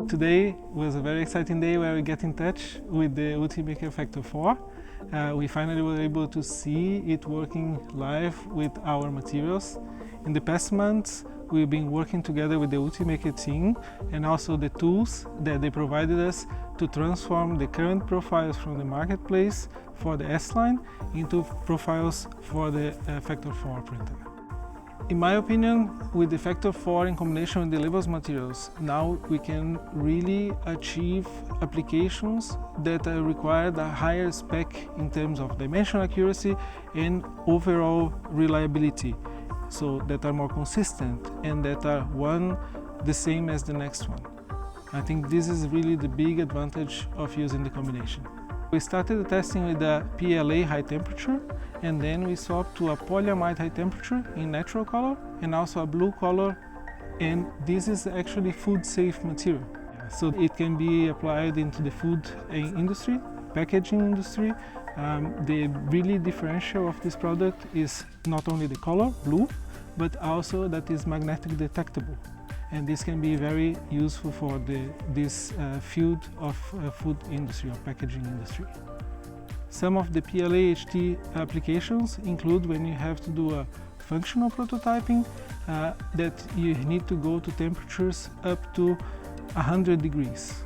Today was a very exciting day where we get in touch with the Ultimaker Factor4. We finally were able to see it working live with our materials. In the past months, we've been working together with the Ultimaker team and also the tools that they provided us to transform the current profiles from the marketplace for the S-line into profiles for the Factor4 printer. In my opinion, with the Factor4 in combination with the LEHVOSS materials, now we can really achieve applications that require a higher spec in terms of dimensional accuracy and overall reliability, so that are more consistent and that are one the same as the next one. I think this is really the big advantage of using the combination. We started the testing with a PLA high temperature, and then we swapped to a polyamide high temperature in natural color and also a blue color, and this is actually food safe material. So it can be applied into the food industry, packaging industry. The really differential of this product is not only the color, blue, but also that is magnetic detectable. And this can be very useful for this field of food industry or packaging industry. Some of the PLA HT applications include when you have to do a functional prototyping that you need to go to temperatures up to 100 degrees.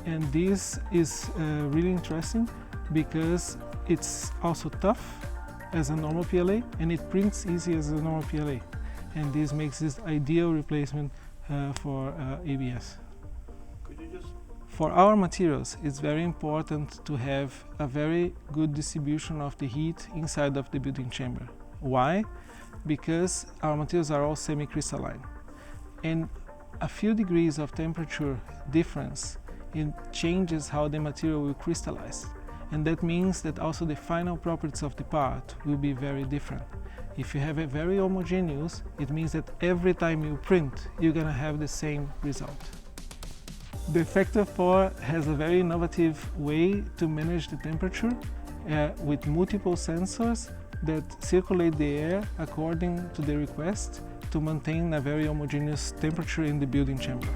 And this is really interesting because it's also tough as a normal PLA and it prints easy as a normal PLA. And this makes this ideal replacement for ABS. For our materials, it's very important to have a very good distribution of the heat inside of the building chamber. Why? Because our materials are all semi-crystalline. And a few degrees of temperature difference, it changes how the material will crystallize. And that means that also the final properties of the part will be very different. If you have a very homogeneous, it means that every time you print, you're going to have the same result. The Factor4 has a very innovative way to manage the temperature with multiple sensors that circulate the air according to the request to maintain a very homogeneous temperature in the building chamber.